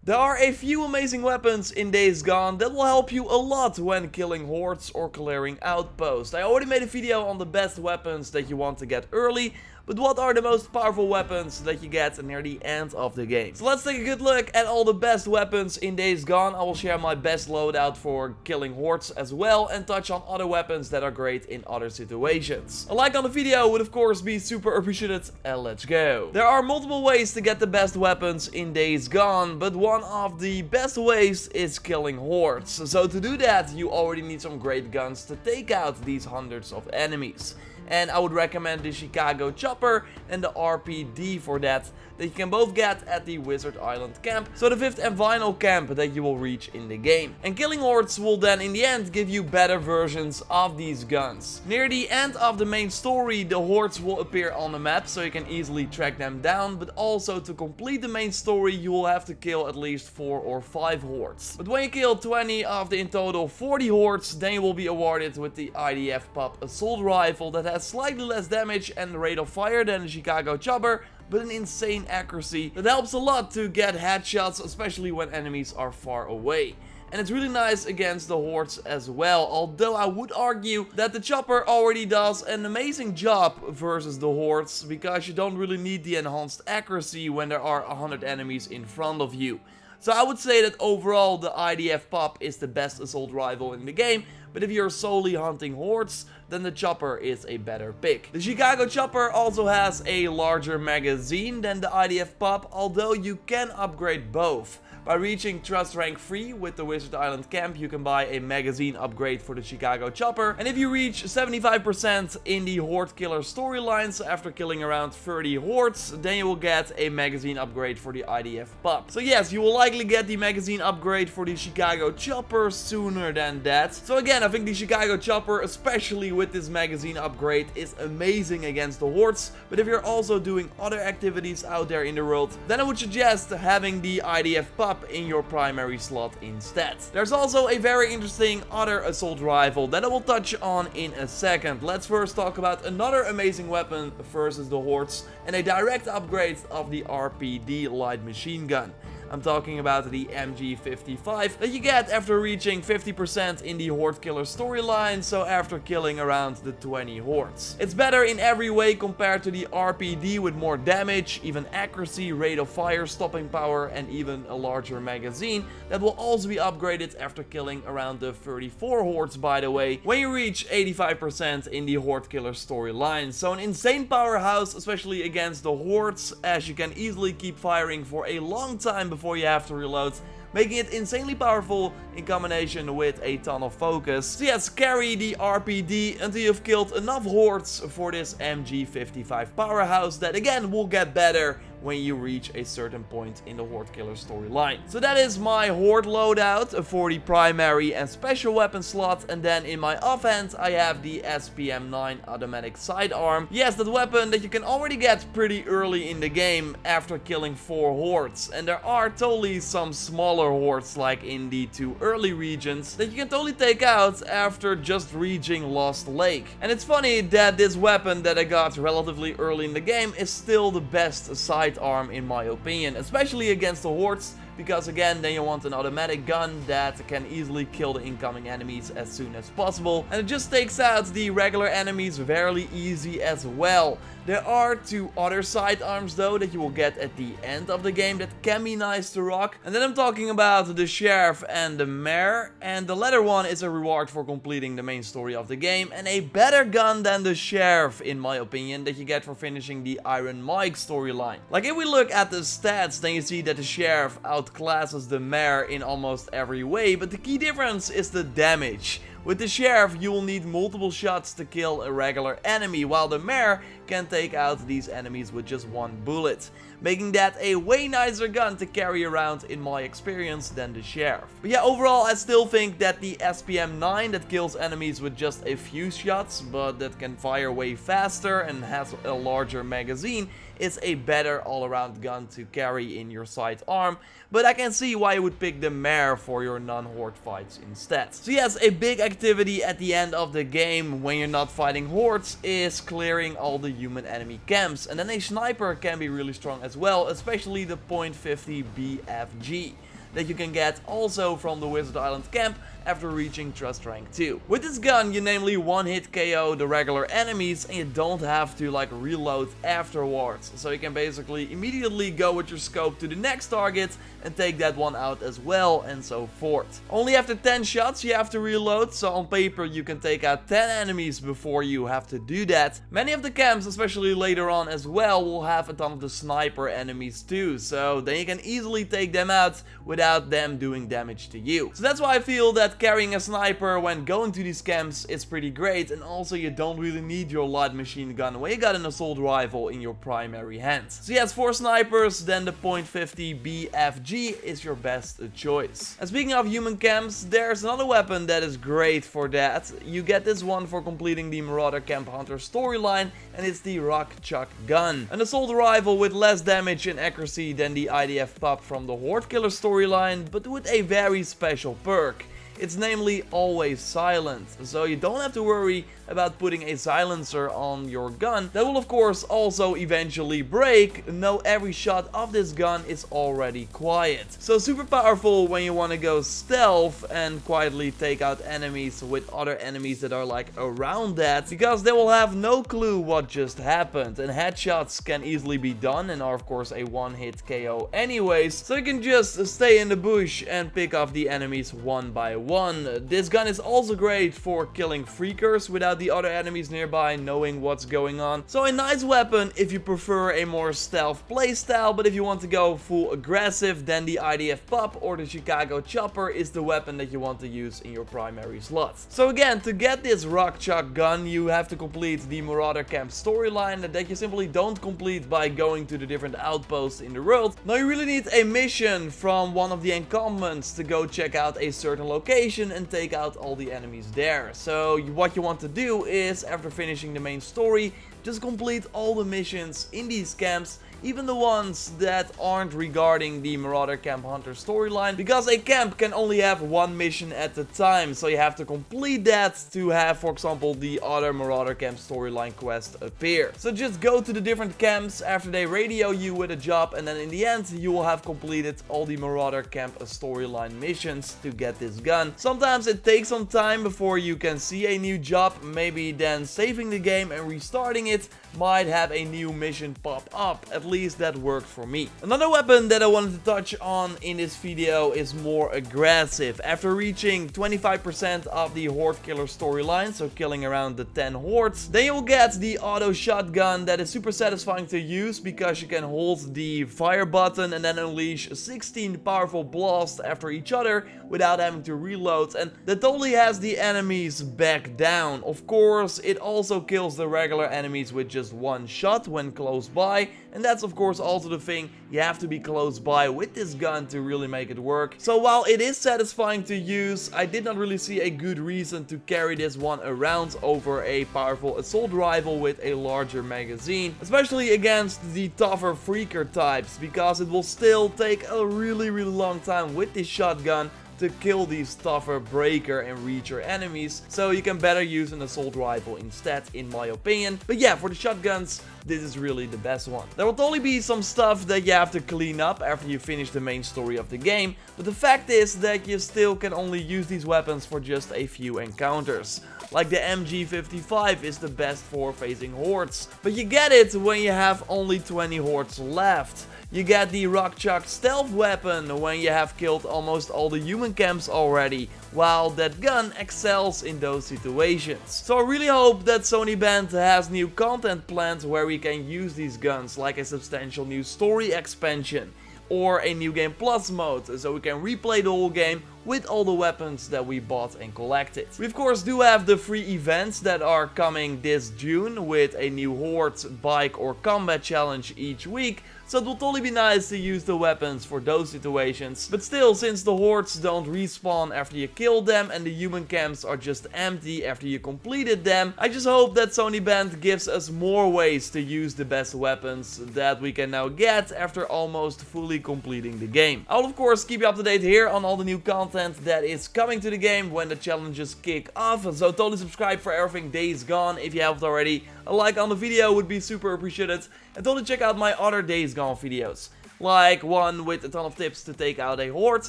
There are a few amazing weapons in Days Gone that will help you a lot when killing hordes or clearing outposts. I already made a video on the best weapons that you want to get early, but what are the most powerful weapons that you get near the end of the game? So let's take a good look at all the best weapons in Days Gone. I will share my best loadout for killing hordes as well and touch on other weapons that are great in other situations. A like on the video would of course be super appreciated, and let's go. There are multiple ways to get the best weapons in Days Gone, but one of the best ways is killing hordes. So to do that, you already need some great guns to take out these hundreds of enemies. And I would recommend the Chicago Chopper and the RPD for that you can both get at the Wizard Island camp, so the 5th and final camp that you will reach in the game. And killing hordes will then in the end give you better versions of these guns. Near the end of the main story, the hordes will appear on the map, so you can easily track them down, but also to complete the main story you will have to kill at least 4 or 5 hordes. But when you kill 20 of the in total 40 hordes, then you will be awarded with the IDF Pop Assault Rifle that has slightly less damage and rate of fire than the Chicago Chopper, but an insane accuracy that helps a lot to get headshots, especially when enemies are far away. And it's really nice against the hordes as well, although I would argue that the chopper already does an amazing job versus the hordes, because you don't really need the enhanced accuracy when there are 100 enemies in front of you. So I would say that overall the IDF Pop is the best assault rifle in the game, but if you're solely hunting hordes, then the chopper is a better pick. The Chicago Chopper also has a larger magazine than the IDF Pop, although you can upgrade both. By reaching Trust Rank 3 with the Wizard Island camp, you can buy a magazine upgrade for the Chicago Chopper. And if you reach 75% in the Horde Killer storylines after killing around 30 hordes, then you will get a magazine upgrade for the IDF Pop. So yes, you will likely get the magazine upgrade for the Chicago Chopper sooner than that. So again, I think the Chicago Chopper, especially with this magazine upgrade, is amazing against the hordes. But if you're also doing other activities out there in the world, then I would suggest having the IDF Pop in your primary slot instead. There's also a very interesting other assault rifle that I will touch on in a second. Let's first talk about another amazing weapon versus the hordes and a direct upgrade of the RPD light machine gun. I'm talking about the MG55 that you get after reaching 50% in the Horde Killer storyline, so after killing around the 20 hordes. It's better in every way compared to the RPD, with more damage, even accuracy, rate of fire, stopping power, and even a larger magazine that will also be upgraded after killing around the 34 hordes, by the way, when you reach 85% in the Horde Killer storyline. So an insane powerhouse, especially against the hordes, as you can easily keep firing for a long time before you have to reload, making it insanely powerful in combination with a ton of focus. So yes, carry the RPD until you've killed enough hordes for this MG55 powerhouse that again will get better when you reach a certain point in the Horde Killer storyline. So that is my Horde loadout for the primary and special weapon slot, and then in my offhand I have the SPM9 automatic sidearm. Yes, that weapon that you can already get pretty early in the game after killing 4 hordes, and there are totally some smaller hordes like in the 2 early regions that you can totally take out after just reaching Lost Lake. And it's funny that this weapon that I got relatively early in the game is still the best sidearm in my opinion, especially against the hordes, because again, then you want an automatic gun that can easily kill the incoming enemies as soon as possible, and it just takes out the regular enemies fairly easy as well. There are 2 other sidearms though that you will get at the end of the game that can be nice to rock, and then I'm talking about the Sheriff and the Mayor, and the latter one is a reward for completing the main story of the game, and a better gun than the Sheriff in my opinion that you get for finishing the Iron Mike storyline. Like if we look at the stats, then you see that the Sheriff outclasses the Mayor in almost every way, but the key difference is the damage. With the Sheriff, you will need multiple shots to kill a regular enemy, while the Mayor can take out these enemies with just 1 bullet, making that a way nicer gun to carry around in my experience than the Sheriff. But yeah, overall I still think that the SPM9 that kills enemies with just a few shots, but that can fire way faster and has a larger magazine, is a better all-around gun to carry in your sidearm, but I can see why you would pick the Mare for your non-horde fights instead. So yes, a big activity at the end of the game when you're not fighting hordes is clearing all the human enemy camps, and then a sniper can be really strong as well, especially the .50 BFG. that you can get also from the Wizard Island camp after reaching Trust Rank 2. With this gun, you namely one-hit KO the regular enemies and you don't have to like reload afterwards. So you can basically immediately go with your scope to the next target and take that one out as well, and so forth. Only after 10 shots you have to reload, so on paper you can take out 10 enemies before you have to do that. Many of the camps, especially later on as well, will have a ton of the sniper enemies too, so then you can easily take them out without them doing damage to you. So that's why I feel that carrying a sniper when going to these camps is pretty great, and also you don't really need your light machine gun when you got an assault rifle in your primary hand. So yes, for snipers, then the .50 BFG is your best choice. And speaking of human camps, there's another weapon that is great for that. You get this one for completing the Marauder Camp Hunter storyline, and it's the Rock Chuck gun. An assault rifle with less damage and accuracy than the IDF pup from the Horde Killer storyline, but with a very special perk. It's namely always silent, so you don't have to worry about putting a silencer on your gun. That will of course also eventually break. No, every shot of this gun is already quiet. So super powerful when you want to go stealth and quietly take out enemies with other enemies that are like around that, because they will have no clue what just happened, and headshots can easily be done and are of course a one-hit KO anyways, so you can just stay in the bush and pick off the enemies one by one. This gun is also great for killing freakers without the other enemies nearby knowing what's going on. So a nice weapon if you prefer a more stealth playstyle, but if you want to go full aggressive, then the IDF pup or the Chicago chopper is the weapon that you want to use in your primary slot. So again, to get this Rock Chuck gun, you have to complete the Marauder Camp storyline that you simply don't complete by going to the different outposts in the world. Now you really need a mission from one of the encampments to go check out a certain location and take out all the enemies there. So what you want to do is, after finishing the main story, just complete all the missions in these camps, even the ones that aren't regarding the Marauder Camp Hunter storyline, because a camp can only have one mission at a time, so you have to complete that to have, for example, the other Marauder Camp storyline quest appear. So just go to the different camps after they radio you with a job, and then in the end you will have completed all the Marauder Camp storyline missions to get this gun. Sometimes it takes some time before you can see a new job, maybe then saving the game and restarting it might have a new mission pop up. At least that worked for me. Another weapon that I wanted to touch on in this video is more aggressive. After reaching 25% of the Horde Killer storyline, so killing around the 10 hordes, then you'll get the auto shotgun that is super satisfying to use because you can hold the fire button and then unleash 16 powerful blasts after each other without having to reload, and that totally has the enemies back down. Of course, it also kills the regular enemies with just one shot when close by, and that's of course also the thing, you have to be close by with this gun to really make it work. So while it is satisfying to use, I did not really see a good reason to carry this one around over a powerful assault rifle with a larger magazine, especially against the tougher freaker types, because it will still take a really long time with this shotgun to kill these tougher breaker and reacher enemies, so you can better use an assault rifle instead, in my opinion. But yeah, for the shotguns, this is really the best one. There will totally be some stuff that you have to clean up after you finish the main story of the game, but the fact is that you still can only use these weapons for just a few encounters. Like the MG55 is the best for facing hordes, but you get it when you have only 20 hordes left. You get the Rock Chuck stealth weapon when you have killed almost all the human camps already, while that gun excels in those situations. So I really hope that Sony Band has new content planned where we can use these guns, like a substantial new story expansion or a new game plus mode, so we can replay the whole game with all the weapons that we bought and collected. We of course do have the free events that are coming this June with a new Horde, bike or combat challenge each week, so it will totally be nice to use the weapons for those situations. But still, since the hordes don't respawn after you kill them and the human camps are just empty after you completed them, I just hope that Sony Band gives us more ways to use the best weapons that we can now get after almost fully completing the game. I'll of course keep you up to date here on all the new content that is coming to the game when the challenges kick off, so totally subscribe for everything Days Gone if you haven't already. A like on the video would be super appreciated, and totally check out my other Days Gone videos. like one with a ton of tips to take out a horde,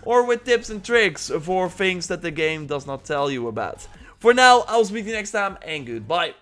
or with tips and tricks for things that the game does not tell you about. For now, I'll speak to you next time, and goodbye.